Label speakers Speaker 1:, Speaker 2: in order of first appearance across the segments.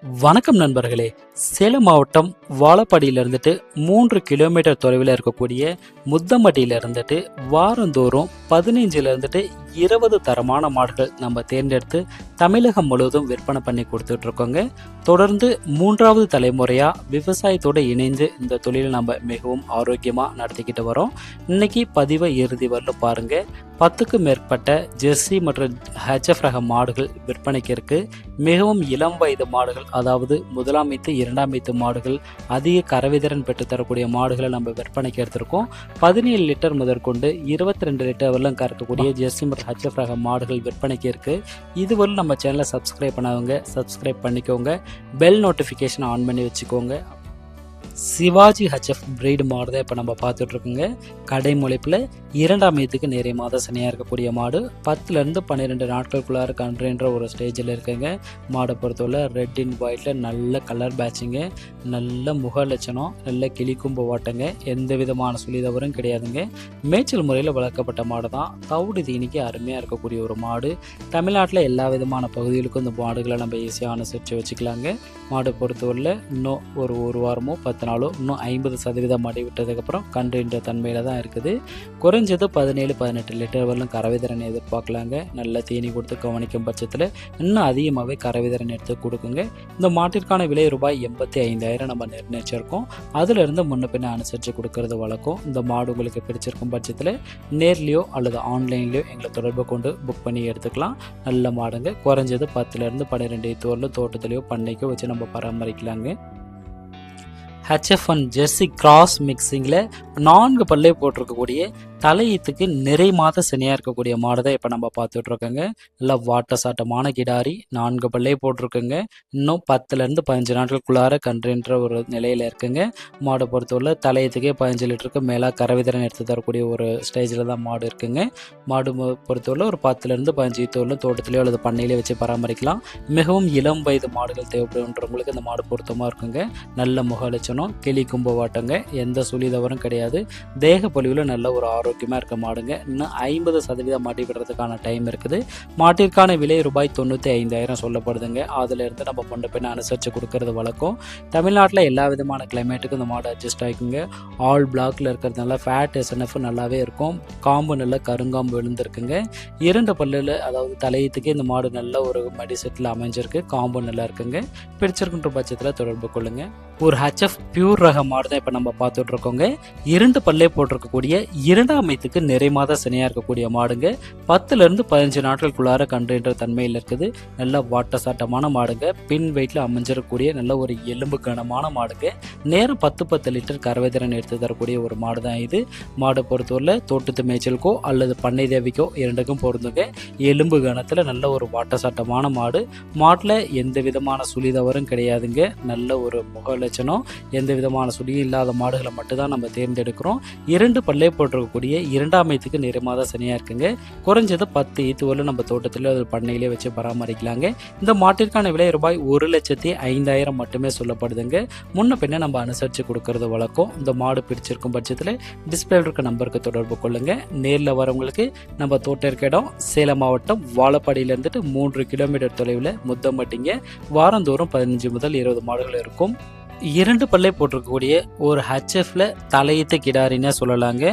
Speaker 1: வணக்கம் நண்பர்களே. சேலம் மாவட்டம் வாழப்பாடியில இருந்துட்டு 3 கிலோமீட்டர் தொலைவில் இருக்கக்கூடிய முத்தம்பட்டியில இருந்துட்டு வாரந்தோறும் 15ல இருந்துட்டு 20 தரமான மாடுகள் நம்ம தேர்ந்தெடுத்து தமிழகம் முழுவதும் விற்பனை பண்ணி கொடுத்துட்டு இருக்கோங்க. தொடர்ந்து 3வது தலைமுறையா விவசாயத்தோடு இணைந்து இந்த தொழிலை நம்ம மிகவும் ஆரோக்கியமா நடத்திக்கிட்டு வரோம். இன்னைக்கு பதிவை இறுதி வரலும் பாருங்க. 10க்கும் மேற்பட்ட ஜெர்சி மற்றும் ஹெச்எஃப் ரக மாடுகள் விற்பனைக்கு இருக்கு. மிகவும் இளம் வயது மாடுகள், அதாவது முதலாம் ஈத்து இரண்டாம் ஈத்து மாடுகள், அதிக கறவைதிறன் பெற்று தரக்கூடிய மாடுகளை நம்ம விற்பனைக்கு எடுத்திருக்கோம். 17 லிட்டர் முதற்கொண்டு 22 லிட்டர் வரலும் கறக்கக்கூடிய ஜெர்சி மற்றும் ஹெச்எஃப் ரக மாடுகள் விற்பனைக்கு இருக்கு. இதுவரை நம்ம சேனலை சப்ஸ்கிரைப் பண்ணாதவங்க சப்ஸ்கிரைப் பண்ணிக்கோங்க. பெல் நோட்டிஃபிகேஷன் ஆன் பண்ணி வச்சுக்கோங்க. சிவாஜி ஹெச்எஃப் பிரீடு மாடு தான் இப்போ நம்ம பார்த்துட்டு இருக்கோங்க. கடை முளைப்பில் 2ஆம் ஈத்துக்கு நிறைய மாத சனியாக இருக்கக்கூடிய மாடு 10லேருந்து 12 நாட்களுக்குள்ளார கன்றுன்ற ஒரு ஸ்டேஜில் இருக்குங்க. மாடை பொறுத்தவரை ரெட் இன் ஒயிட்டில் நல்ல கலர் பேட்சிங்க, நல்ல முக லட்சணம், நல்ல கிளிக்கும்பு ஓட்டங்க, எந்த விதமான சுழிதவறும் கிடையாதுங்க. மேய்ச்சல் முறையில் வளர்க்கப்பட்ட மாடு தான். தவிடு தீனிக்கு அருமையாக இருக்கக்கூடிய ஒரு மாடு. தமிழ்நாட்டில் எல்லா விதமான பகுதிகளுக்கும் இந்த மாடுகளை நம்ம ஈஸியாக அனுசரித்து வச்சுக்கலாங்க. மாடை பொறுத்தவரையில் இன்னும் ஒரு வாரமோ 10 நாளோ இன்னும் 50% மடி விட்டதுக்கப்புறம் கன்றுன்ற தன்மையில் தான் இருக்குது. குறைஞ்சது 17-18 லிட்டர் வரலும் கறவைதிறன் எதிர்பார்க்கலாங்க. நல்ல தீனி கொடுத்து கவனிக்கும் பட்சத்தில் இன்னும் அதிகமாகவே கறவைதிறன் எடுத்து கொடுக்குங்க. இந்த மாட்டிற்கான விலை ரூபாய் 85,000 நம்ம நிர்ணயிச்சிருக்கோம். அதிலிருந்து முன்ன பின்ன அனுசரித்து கொடுக்கறது வழக்கம். இந்த மாடு உங்களுக்கு பிடிச்சிருக்கும் பட்சத்தில் நேர்லேயோ அல்லது ஆன்லைன்லேயோ எங்களை தொடர்பு கொண்டு புக் பண்ணி எடுத்துக்கலாம். நல்ல மாடுங்க. குறைஞ்சது 10லேருந்து 12 தோரில் தோட்டத்திலையோ பண்ணைக்கோ வச்சு நம்ம பராமரிக்கலாங்க. ஹெச்எஃப்1 ஜெர்சி கிராஸ் மிக்சிங்கில் 4 பல்லை போட்டிருக்கக்கூடிய தலையீத்துக்கு நிறை மாத சனியாக இருக்கக்கூடிய மாடு தான் இப்போ நம்ம பார்த்துட்டு இருக்கோங்க. நல்லா வாட்ட சாட்டமான கிடாரி, 4 பல்லை போட்டிருக்குங்க. இன்னும் 10லேருந்து 15 நாட்களுக்குள்ளார கன்றுன்ற ஒரு நிலையில் இருக்குங்க. மாடை பொறுத்தவரை தலையீத்துக்கே 15 லிட்டருக்கு மேலே கறவைதிறன் எடுத்து தரக்கூடிய ஒரு ஸ்டேஜில் தான் மாடு இருக்குங்க. மாடு பொறுத்தவரை ஒரு 10லேருந்து 15 தோரில் தோட்டத்திலேயோ அல்லது பண்ணையிலே வச்சு பராமரிக்கலாம். மிகவும் இளம் வயது மாடுகள் தேவைப்படுன்றவங்களுக்கு இந்த மாடு பொருத்தமாக இருக்குங்க. நல்ல முக லட்சணம், கிளி கும்ப வாட்டங்க, எந்த சுழிதவறும் கிடையாது. தேக பொலிவில் நல்ல ஒரு ஆரோக்கியமாக இருக்க மாடுங்க. இன்னும் 50% மாட்டி விடுறதுக்கான டைம் இருக்குது. மாட்டிற்கான விலை ரூபாய் 95,000 சொல்லப்படுதுங்க. அதில் இருந்து நம்ம பொண்ணு பெண்ணை அனுசரித்து கொடுக்கறது வழக்கம். தமிழ்நாட்டில் எல்லா விதமான கிளைமேட்டுக்கும் இந்த மாடு அட்ஜஸ்ட் ஆகிக்குங்க. ஆல் பிளாக்ல இருக்கிறதுனால ஃபேட் எஸ்என்எஃப் நல்லாவே இருக்கும். காம்பு நல்ல கருங்காம்பு விழுந்திருக்குங்க. 2 பல்லில், அதாவது தலையத்துக்கே இந்த மாடு நல்ல ஒரு மடி செட்டில் அமைஞ்சிருக்கு. காம்பு நல்லா இருக்குங்க. பிடிச்சிருக்குன்ற பட்சத்தில் தொடர்பு கொள்ளுங்க. ஒரு ஹெச்எஃப் பியூர் ரக மாடு தான் இப்போ நம்ம பார்த்துட்டு இருக்கோங்க. 2 பல்லே போட்டிருக்கக்கூடிய 2ஆம் ஈத்துக்கு நிறை மாத சனியாக இருக்கக்கூடிய மாடுங்க. 10லேருந்து 15 நாட்களுக்குள்ளார கன்றுன்ற தன்மையில் இருக்குது. நல்ல வாட்ட சாட்டமான மாடுங்க. பின் வெயிட்டில் அமைஞ்சிடக்கூடிய நல்ல ஒரு எலும்பு கனமான மாடுங்க. நேரம் 10 லிட்டர் கறவைதிறன் எடுத்து தரக்கூடிய ஒரு மாடு தான் இது. மாடை பொறுத்தவரை தோட்டத்து மேய்ச்சலுக்கோ அல்லது பண்ணை தேவிக்கோ இரண்டுக்கும் பொருந்துங்க. எலும்பு கனத்தில் நல்ல ஒரு வாட்ட சாட்டமான மாடு. மாட்டில் எந்த விதமான சுழிதவறும் கிடையாதுங்க. நல்ல ஒரு முக லட்சணம், எந்த விதமான சுழியும் இல்லாத மாடுகளை மட்டும்தான் நம்ம தேர்ந்தெடுக்கிறோம். 2 பல்லே போட்டிருக்கக்கூடிய 2ஆம் ஈத்துக்கு நிறை மாத சனியாக இருக்குங்க. குறைஞ்சது 10 ஈத்து வரலும் நம்ம தோட்டத்தில் ஒரு பண்ணையிலே வச்சு பராமரிக்கலாங்க. இந்த மாட்டிற்கான விலை ரூபாய் 1,05,000 மட்டுமே சொல்லப்படுதுங்க. முன்ன பின்ன நம்ம அனுசரித்து கொடுக்கறது வழக்கம். இந்த மாடு பிடிச்சிருக்கும் பட்சத்தில் டிஸ்பிளே இருக்க நம்பருக்கு தொடர்பு கொள்ளுங்க. நேரில் வரவங்களுக்கு நம்ம தோட்டம் இருக்க இடம் சேலம் மாவட்டம் வாழப்பாடியில இருந்துட்டு 3 கிலோமீட்டர் தொலைவில் முத்தம்பட்டிங்க. வாரந்தோறும் 15 முதல் 20 மாடுகள் இருக்கும். 2 பல்லை போட்டிருக்கக்கூடிய ஒரு ஹெச்எஃப்ல தலையீத்து கிடாரின்னு சொல்லலாங்க.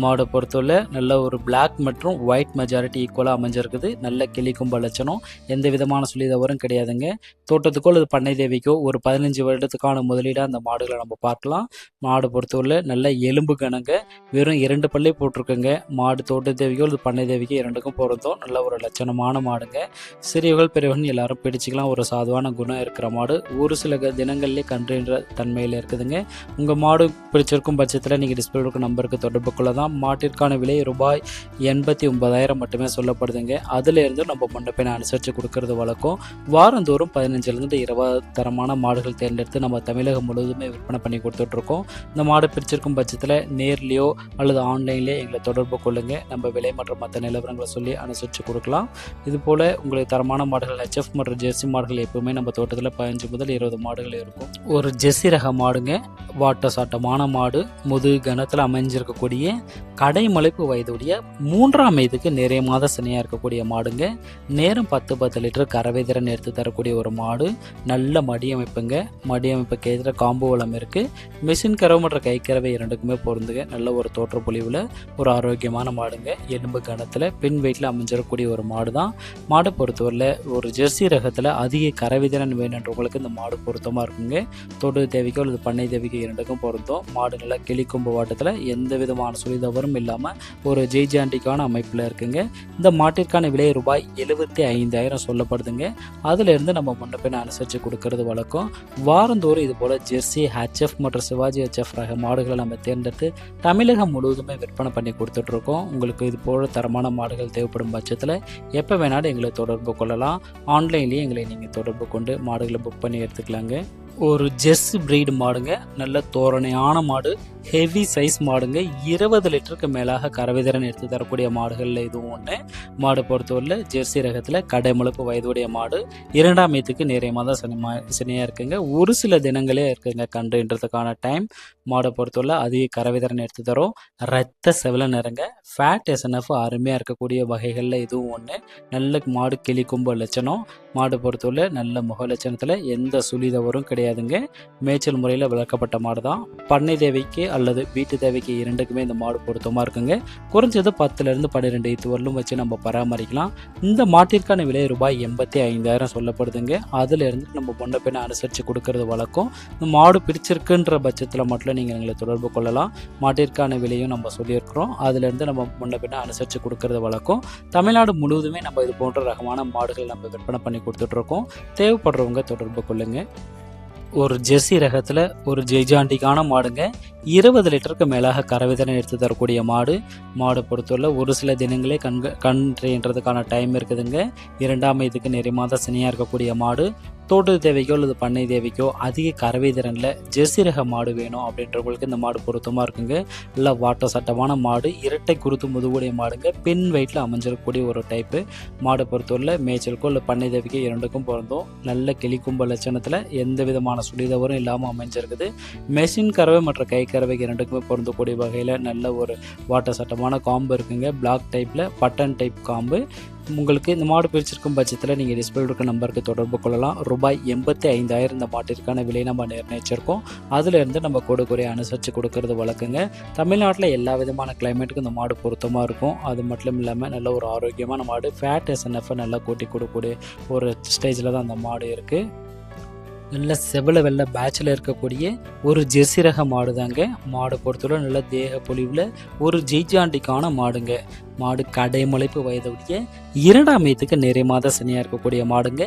Speaker 1: மாடை பொறுத்தவரை நல்ல ஒரு பிளாக் மற்றும் ஒயிட் மெஜாரிட்டி ஈக்குவலாக அமைஞ்சிருக்குது. நல்ல கிளி கும்ப லட்சணம், எந்த விதமான சுழிதவறும் கிடையாதுங்க. தோட்டத்துக்கோ அல்லது பண்ணை தேவிக்கோ ஒரு 15 வருடத்துக்கான முதலீடாக அந்த மாடுகளை நம்ம பார்க்கலாம். மாடு பொறுத்தவரை நல்ல எலும்பு கணங்க. வெறும் 2 பல்லை போட்டிருக்குங்க. மாடு தோட்ட தேவிக்கோ அல்லது பண்ணை தேவிக்கோ இரண்டுக்கும் பொருந்தும். நல்ல ஒரு லட்சணமான மாடுங்க. சிறியவர்கள் பெரியவர்கள் எல்லாரும் பிடிச்சிக்கலாம். ஒரு சாதுவான குணம் இருக்கிற மாடு. ஒரு சில தினங்கள்லேயே கன்றுன்ற தன்மையில் இருக்குதுங்க. உங்கள் மாடு பிடிச்சிருக்கும் பட்சத்தில் நீங்கள் டிஸ்பிளே இருக்க நம்பருக்கு தொடர்பு கொள்ளலாம். மாட்டிற்கான விலை ரூபாய் 89,000 மட்டுமே சொல்லப்படுதுங்க. அதிலிருந்து நம்ம முன்னப்பின அனுசரித்து கொடுக்கறது வழக்கம். வாரந்தோறும் 15லேருந்து 20 தரமான மாடுகள் தேர்ந்தெடுத்து நம்ம தமிழகம் முழுவதுமே விற்பனை பண்ணி கொடுத்துட்ருக்கோம். இந்த மாடு பிடிச்சிருக்கும் பட்சத்தில் நேர்லேயோ அல்லது ஆன்லைன்லேயோ எங்களை தொடர்பு கொள்ளுங்க. நம்ம விலை மற்றும் மற்ற நிலவரங்களை சொல்லி அனுசரித்து கொடுக்கலாம். இதுபோல் உங்களுக்கு தரமான மாடுகள் ஹெச்எஃப் மற்றும் ஜெர்சி மாடுகள் எப்பவுமே நம்ம தோட்டத்தில் 15 முதல் 20 மாடுகள் இருக்கும். ஒரு ஜெர்சி ரக மாடுங்க. வாட்டசாட்டமான மாடு, முதுகு கணத்தில் அமைஞ்சிருக்கக்கூடிய கடைமலைப்பு வயதுடைய 3ஆம் வயதுக்கு நிறைய மாத சினையாக இருக்கக்கூடிய மாடுங்க. நேரம் 10 லிட்டர் கறவை திறன் எடுத்து தரக்கூடிய ஒரு மாடு. நல்ல மடியமைப்புங்க. மடியமைப்புக்கு ஏற்ற காம்பு வளம் இருக்குது. மிஷின் கறவை மற்றும் கை கறவை இரண்டுக்குமே பொருந்துங்க. நல்ல ஒரு தோற்ற பொலிவில் ஒரு ஆரோக்கியமான மாடுங்க. எலும்பு கணத்தில் பின் வெயிட்டில் அமைஞ்சிடக்கூடிய ஒரு மாடு தான். மாடை பொறுத்தவரையில் ஒரு ஜெர்சி ரகத்தில் அதிக கறவை திறன் வேணுன்றவங்களுக்கு இந்த மாடு பொருத்தமாக இருக்குங்க. தொடு தேவைக்கோ அல்லது பண்ணை தேவைக்கோ இரண்டுக்கும் பொருந்தும். மாடு நல்லா கிளிக்கொம்பு வாட்டத்தில் எந்த விதமான சுழிதவறும் இல்லாமல் ஒரு ஜெய்ஜாண்டிக்கான அமைப்பில் இருக்குங்க. இந்த மாட்டிற்கான விலை ரூபாய் 75,000 சொல்லப்படுதுங்க. அதிலிருந்து நம்ம முன்னப்பின் அனுசரித்து கொடுக்கறது வழக்கம். வாரந்தோறும் இது போல் ஜெர்சி, ஹெச்எஃப் மற்றும் சிவாஜி ஹெச்எஃப் ரக மாடுகளை நம்ம தேர்ந்தெடுத்து தமிழகம் முழுவதுமே விற்பனை பண்ணி கொடுத்துட்ருக்கோம். உங்களுக்கு இது போல் தரமான மாடுகள் தேவைப்படும் பட்சத்தில் எப்போ வேணாலும் எங்களை தொடர்பு கொள்ளலாம். ஆன்லைன்லேயே எங்களை நீங்கள் தொடர்பு கொண்டு மாடுகளை புக் பண்ணி எடுத்துக்கலாங்க. ஒரு ஜெர்சி பிரீடு மாடுங்க. நல்ல தோரணையான மாடு, ஹெவி சைஸ் மாடுங்க. 20 லிட்டருக்கு மேலாக கறவை திறன் எடுத்து தரக்கூடிய மாடுகளில் இதுவும் ஒன்று. மாடு பொறுத்தவரையில் ஜெர்சி ரகத்தில் கடைமுழுப்பு வயதுடைய மாடு. 2ஆம் வயதுக்கு நிறைய மாதம் சினையாக இருக்குங்க. ஒரு சில தினங்களே இருக்குங்க கன்றுன்றதுக்கான டைம். மாடை பொறுத்தவரை அதிக கறவை திறன் எடுத்து தரும். ரத்த செவல நிறங்க. ஃபேட் எஸ்என்எஃப் அருமையாக இருக்கக்கூடிய வகைகளில் இதுவும் ஒன்று. நல்ல மாடு கிளிக்கும்பு லட்சணம். மாடு பொறுத்தவரை நல்ல முக லட்சணத்தில் எந்த சுழிதவறும் கிடையாதுங்க. மேய்ச்சல் முறையில் வளர்க்கப்பட்ட மாடு தான். பண்ணை தேவைக்கு அல்லது வீட்டு தேவைக்கு இரண்டுக்குமே இந்த மாடு பொருத்தமாக இருக்குங்க. குறைஞ்சது 10லேருந்து 12 ஈத்து வரலும் வச்சு நம்ம பராமரிக்கலாம். இந்த மாட்டிற்கான விலை ரூபாய் 85,000 சொல்லப்படுதுங்க. அதிலிருந்து நம்ம பொண்ணை பெண்ணை அனுசரித்து கொடுக்கறது வழக்கம். இந்த மாடு பிடிச்சிருக்குன்ற பட்சத்தில் மட்டும் நீங்கள் எங்களை தொடர்பு கொள்ளலாம். மாட்டிற்கான விலையும் நம்ம சொல்லியிருக்கிறோம். அதிலிருந்து நம்ம முன்ன பின்ன அனுசரித்து கொடுக்கறது வழக்கம். தமிழ்நாடு முழுவதுமே நம்ம இது போன்ற ரகமான மாடுகள் நம்ம விற்பனை பண்ணி கொடுத்துட்ருக்கோம். தேவைப்படுறவங்க தொடர்பு கொள்ளுங்க. ஒரு ஜெர்சி ரகத்தில் ஒரு ஜெய்ஜாண்டிக்கான மாடுங்க. 20 லிட்டருக்கு மேலாக கறவை திறன் எடுத்து தரக்கூடிய மாடு. மாடு பொறுத்தவரை ஒரு சில தினங்களே கன்றுன்றதுக்கான டைம் இருக்குதுங்க. 2ஆம் வயதுக்கு நிறைய மாதம் சினையாக இருக்கக்கூடிய மாடு. தோட்ட தேவைக்கோ அல்லது பண்ணை தேவைக்கோ அதிக கறவை திறனில் ஜெர்சி ரக மாடு வேணும் அப்படின்றவங்களுக்கு இந்த மாடு பொருத்தமாக இருக்குங்க. நல்லா வாட்ட சட்டமான மாடு, இரட்டை குருத்து முதுகுடைய மாடுங்க. பின் வெயிட்டில் அமைஞ்சிடக்கூடிய ஒரு டைப்பு. மாடு பொறுத்தவரையில் மேய்ச்சலுக்கோ இல்லை பண்ணை தேவைக்கோ இரண்டுக்கும் பொருந்தும். நல்ல கிளிக்கும்ப லட்சணத்தில் எந்த விதமான சுழிதவறும் இல்லாமல் அமைஞ்சிருக்குது. மெஷின் கறவை மற்றும் கை கறவை இரண்டுக்குமே பொருந்தக்கூடிய வகையில் நல்ல ஒரு வாட்ட சட்டமான காம்பு இருக்குங்க. பிளாக் டைப்பில் பட்டன் டைப் காம்பு. உங்களுக்கு இந்த மாடு பிரிச்சிருக்கும் பட்சத்தில் நீங்கள் டிஸ்பிளே இருக்க நம்பருக்கு தொடர்பு கொள்ளலாம். ரூபாய் 85,000 இந்த மாட்டிற்கான விலை நம்ம நிர்ணயிச்சிருக்கோம். அதிலிருந்து நம்ம கூட குறைய அனுசரித்து கொடுக்கறது வழக்குங்க. தமிழ்நாட்டில் எல்லா விதமான கிளைமேட்டுக்கும் இந்த மாடு பொருத்தமாக இருக்கும். அது மட்டும் இல்லாமல் நல்ல ஒரு ஆரோக்கியமான மாடு. ஃபேட் எஸ்என்எஃப் நல்லா கூட்டி கொடுக்கக்கூடிய ஒரு ஸ்டேஜில் தான் அந்த மாடு இருக்குது. நல்ல செவல வெள்ளை பேட்சில் இருக்கக்கூடிய ஒரு ஜெர்சி ரக மாடு தாங்க. மாடு பொறுத்தவரை நல்ல தேக பொலிவில் ஒரு ஜெய்ஜாண்டிக்கான மாடுங்க. மாடு கடைமுளைப்பு வயதுடைய 2ஆம் வயதுக்கு நிறைய மாத சினையாக இருக்கக்கூடிய மாடுங்க.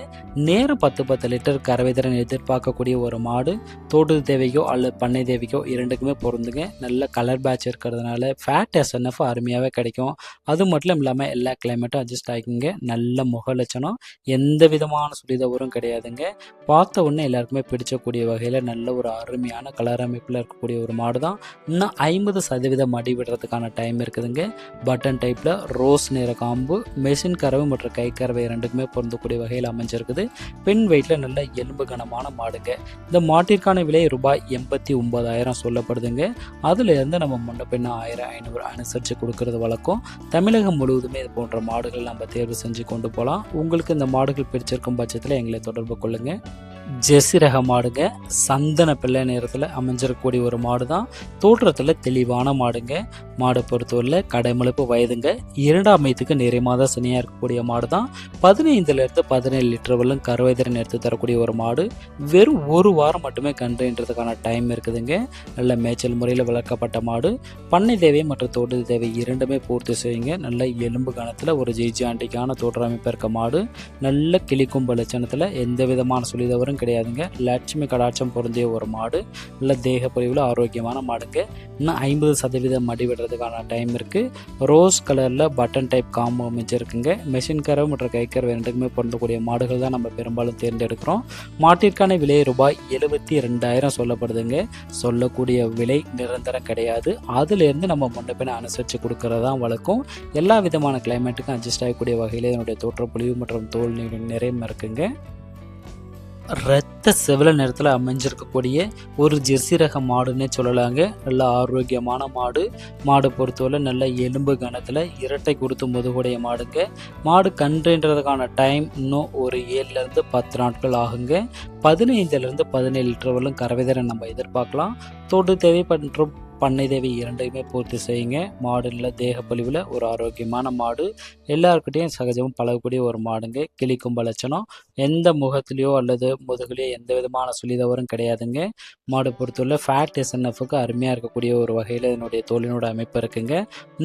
Speaker 1: நேரம் 10 லிட்டர் கறவை திறன் எதிர்பார்க்கக்கூடிய ஒரு மாடு. தோட்டு தேவைக்கோ அல்லது பண்ணை தேவைக்கோ இரண்டுக்குமே பொருந்துங்க. நல்ல கலர் பேட்ச் இருக்கிறதுனால ஃபேட் எஸ்என்எஃப் அருமையாகவே கிடைக்கும். அது மட்டும் இல்லாமல் எல்லா கிளைமேட்டும் அட்ஜஸ்ட் ஆகிக்குங்க. நல்ல முக லட்சணம், எந்த விதமான சுழிதவறும் கிடையாதுங்க. பார்த்த உடனே எல்லாருக்குமே பிடிச்சக்கூடிய வகையில் நல்ல ஒரு அருமையான கலர் அமைப்பில் இருக்கக்கூடிய ஒரு மாடு தான். இன்னும் 50% மடி விடுறதுக்கான டைம் இருக்குதுங்க. பட்டன் டைப் ரோஸ் நிற காம்பு, மெஷின் கறவை மற்றும் கை கறவை இரண்டுக்குமே பொருந்தக்கூடிய வகையில் அமைஞ்சிருக்குது. பெண் வெயிட்டில் நல்ல எலும்பு கனமான மாடுங்க. இந்த மாட்டிற்கான விலை ரூபாய் 89,000 சொல்லப்படுதுங்க. அதிலிருந்து நம்ம முன்ன பின்ன 1,000-500 அனுசரித்து கொடுக்கறது வழக்கம். தமிழகம் முழுவதுமே இது போன்ற மாடுகள் நம்ம தேர்வு செஞ்சு கொண்டு போகலாம். உங்களுக்கு இந்த மாடுகள் பிடிச்சிருக்கும் பட்சத்தில் எங்களை தொடர்பு கொள்ளுங்க. ஜெர்சி ரக மாடுங்க. சந்தன பிள்ளை நேரத்தில் அமைஞ்சிருக்கக்கூடிய ஒரு மாடு தான். தோற்றத்தில் தெளிவான மாடுங்க. மாடை பொறுத்தவரையில் கடைமுளைப்பு வயதுங்க. 2ஆம் வயதுக்கு நிறைய மாதம் சினையாக இருக்கக்கூடிய மாடு தான். 15லேருந்து 17 லிட்டர் வரலும் கறவை திறன் எடுத்து தரக்கூடிய ஒரு மாடு. வெறும் ஒரு வாரம் மட்டுமே கன்றுன்றதுக்கான டைம் இருக்குதுங்க. நல்ல மேய்ச்சல் முறையில் வளர்க்கப்பட்ட மாடு. பண்ணை தேவை மற்றும் தோட்ட தேவை இரண்டுமே பூர்த்தி செய்யுங்க. நல்ல எலும்பு கணத்தில் ஒரு ஜெய்ஜாண்டிக்கான தோற்றமைப்பு இருக்க மாடு. நல்ல கிளிக்கும்பு லட்சணத்தில் எந்த விதமான சுழிதவறும் கிடையாதுங்க. லட்சுமி கடாட்சம் பொருந்திய ஒரு மாடு. நல்ல தேக பொலிவில் ஆரோக்கியமான மாடுங்க. இன்னும் 50% மடி விடுறதுக்கான டைம் இருக்குது. ரோஸ் கலரில் பட்டன் டைப் காம்பு அமைச்சிருக்குங்க. மெஷின் கறவை மற்றும் கை கறவை ரெண்டுக்குமே பொருந்தக்கூடிய மாடுகள் தான் நம்ம பெரும்பாலும் தேர்ந்தெடுக்கிறோம். மாட்டிற்கான விலை ரூபாய் 72,000 சொல்லப்படுதுங்க. சொல்லக்கூடிய விலை நிரந்தரம் கிடையாது. அதிலிருந்து நம்ம முன்ன பின்ன அனுசரித்து கொடுக்கறதான் வழக்கம். எல்லா விதமான கிளைமேட்டுக்கும் அட்ஜஸ்ட் ஆகக்கூடிய வகையில் இதனுடைய தோற்ற பொலிவு மற்றும் தோல் நிறையம் இருக்குங்க. இரத்த செவல நிறத்தில் அமைஞ்சிருக்கக்கூடிய ஒரு ஜெர்சி ரக மாடுன்னே சொல்லலாங்க. நல்ல ஆரோக்கியமான மாடு. மாடு பொறுத்தவரை நல்ல எலும்பு கணத்தில் இரட்டை குருத்து முதுகுடைய மாடுங்க. மாடு கன்றுன்றதுக்கான டைம் இன்னும் ஒரு 7லேருந்து 10 நாட்கள் ஆகுங்க. 15லேருந்து 17 லிட்டர் வரலும் கறவை நம்ம எதிர்பார்க்கலாம். தோடு தேவை மற்றும் பண்ணை தேவை இரண்டையுமே பூர்த்தி செய்யுங்க. மாடு நல்ல தேகப்பொலிவில் ஒரு ஆரோக்கியமான மாடு. எல்லாருக்கிட்டையும் சகஜமும் பழகக்கூடிய ஒரு மாடுங்க. கிளி கும்ப லட்சணம். எந்த முகத்திலையோ அல்லது முதுகுலையோ எந்த விதமான சுழிதவறும் கிடையாதுங்க. மாடு பொறுத்தவரை ஃபேட் எஸ்என்எஃப்க்கு அருமையாக இருக்கக்கூடிய ஒரு வகையில் இதனுடைய தோலினோட அமைப்பு இருக்குங்க.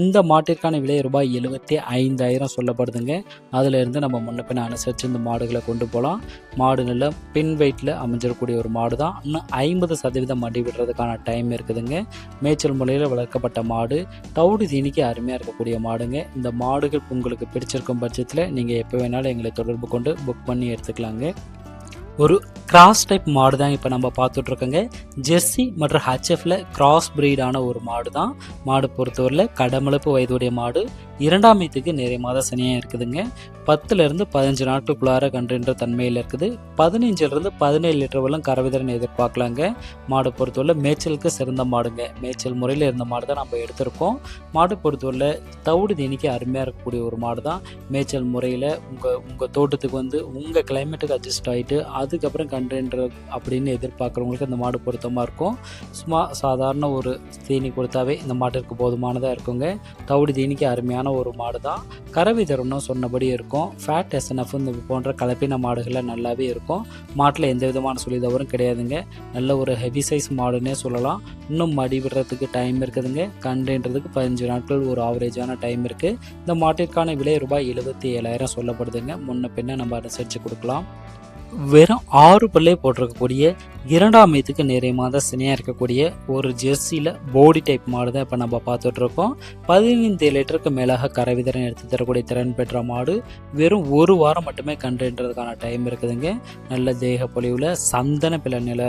Speaker 1: இந்த மாட்டிற்கான விலை ரூபாய் 75,000 சொல்லப்படுதுங்க. அதிலிருந்து நம்ம முன்ன பின்ன அனுசரித்து இந்த மாடுகளை கொண்டு போகலாம். மாடு நல்ல பின் வெயிட்டில் அமைஞ்சிடக்கூடிய ஒரு மாடு தான். இன்னும் 50% மடி விடுறதுக்கான டைம் இருக்குதுங்க. மேய்ச்சல் முறையில் வளர்க்கப்பட்ட மாடு. தவிடு தீனிக்கு அருமையாக இருக்கக்கூடிய மாடுங்க. இந்த மாடுகள் உங்களுக்கு பிடிச்சிருக்கும் பட்சத்தில் நீங்கள் எப்போ வேணாலும் எங்களை தொடர்பு கொண்டு புக் பண்ணி எடுத்துக்கலாங்க. ஒரு கிராஸ் டைப் மாடு தான் இப்போ நம்ம பார்த்துட்ருக்கோங்க. ஜெர்சி மற்றும் ஹச்எஃப்ல கிராஸ் பிரீடான ஒரு மாடு தான். மாடு பொறுத்தவரையில் கடமளப்பு வயதுடைய மாடு. 2ஆம் ஈத்துக்கு நிறைய மாத சனியாக இருக்குதுங்க. 10லேருந்து 15 நாட்களுக்குள்ளார கன்றுன்ற தன்மையில் இருக்குது. 15லேருந்து 17 லிட்டர் வரலும் கறவைதிறன் எதிர்பார்க்கலாங்க. மாடு பொறுத்தவரை மேய்ச்சலுக்கு சிறந்த மாடுங்க. மேய்ச்சல் முறையில் இருந்த மாடு தான் நம்ம எடுத்திருக்கோம். மாடு பொறுத்தவரையில் தவிடு தீனிக்கு அருமையாக இருக்கக்கூடிய ஒரு மாடு தான். மேய்ச்சல் முறையில் உங்கள் தோட்டத்துக்கு உங்கள் கிளைமேட்டுக்கு அட்ஜஸ்ட் ஆகிட்டு அதுக்கப்புறம் கன்றுன்ற அப்படின்னு எதிர்பார்க்குறவங்களுக்கு இந்த மாடு பொருத்தமாக இருக்கும். சும்மா சாதாரண ஒரு தீனி கொடுத்தாவே இந்த மாட்டிற்கு போதுமானதாக இருக்குங்க. தவிடு தீனிக்கு அருமையான ஒரு மாடு தான். கறவை தரணும் சொன்னபடி இருக்கும். ஃபேட் எஸ்என்எஃப் இந்த போன்ற கலப்பின மாடுகளில் நல்லாவே இருக்கும். மாட்டில் எந்த விதமான சுழிதவறும் கிடையாதுங்க. நல்ல ஒரு ஹெவி சைஸ் மாடுன்னே சொல்லலாம். இன்னும் மடி விடுறதுக்கு டைம் இருக்குதுங்க. கன்றுன்றதுக்கு 15 நாட்கள் ஒரு ஆவரேஜான டைம் இருக்குது. இந்த மாட்டிற்கான விலை ரூபாய் 77,000 சொல்லப்படுதுங்க. முன்ன பின்ன நம்ம அனுசரித்து கொடுக்கலாம். வெறும் 6 பல்லே போட்டிருக்கக்கூடிய 2ஆம் ஈத்துக்கு நிறைய மாத சினையாக இருக்கக்கூடிய ஒரு ஜெர்சியில் போடி டைப் மாடு தான் இப்போ நம்ம பார்த்துட்ருக்கோம். 15 லிட்டருக்கு மேலாக கறவைதிறன் எடுத்து தரக்கூடிய திறன் பெற்ற மாடு. வெறும் 1 வாரம் மட்டுமே கன்றுன்றதுக்கான டைம் இருக்குதுங்க. நல்ல தேக பொலிவில் சந்தன பிள்ளை நில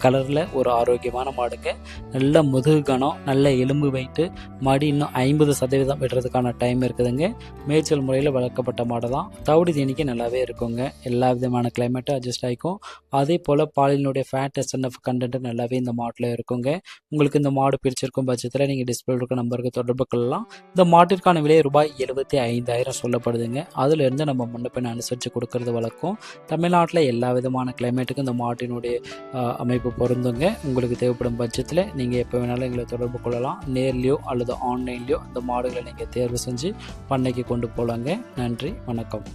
Speaker 1: கலரில் ஒரு ஆரோக்கியமான மாடுங்க. நல்ல முதுகு கணம், நல்ல எலும்பு வெயிட்டு. மடி இன்னும் 50% விடுறதுக்கான டைம் இருக்குதுங்க. மேய்ச்சல் முறையில் வளர்க்கப்பட்ட மாடு தான். தவிடு தீனிக்கு நல்லாவே இருக்குங்க. எல்லா விதமான கிளைமேட்டும் அட்ஜஸ்ட் ஆகிக்கும். அதே போல் பாலினுடைய ஃபேட் எஸ்என்எஃப் கண்டென்ட் நல்லாவே இந்த மாட்டில் இருக்குங்க. உங்களுக்கு இந்த மாடு பிடிச்சிருக்கும் பட்சத்தில் நீங்கள் டிஸ்பிளே இருக்க நம்பருக்கு தொடர்பு கொள்ளலாம். இந்த மாட்டிற்கான விலை ரூபாய் 75,000 சொல்லப்படுதுங்க. அதிலிருந்து நம்ம முன்ன பின்ன அனுசரித்து கொடுக்கறது வழக்கம். தமிழ்நாட்டில் எல்லா விதமான கிளைமேட்டுக்கும் இந்த மாட்டினுடைய அமைப்பு பொருந்துங்க. உங்களுக்கு தேவைப்படும் பட்சத்தில் நீங்கள் எப்போ வேணாலும் எங்களை தொடர்பு கொள்ளலாம். நேர்லையோ அல்லது ஆன்லைன்லையோ இந்த மாடுகளை நீங்கள் தேர்வு செஞ்சு பண்ணைக்கு கொண்டு போகலாங்க. நன்றி, வணக்கம்.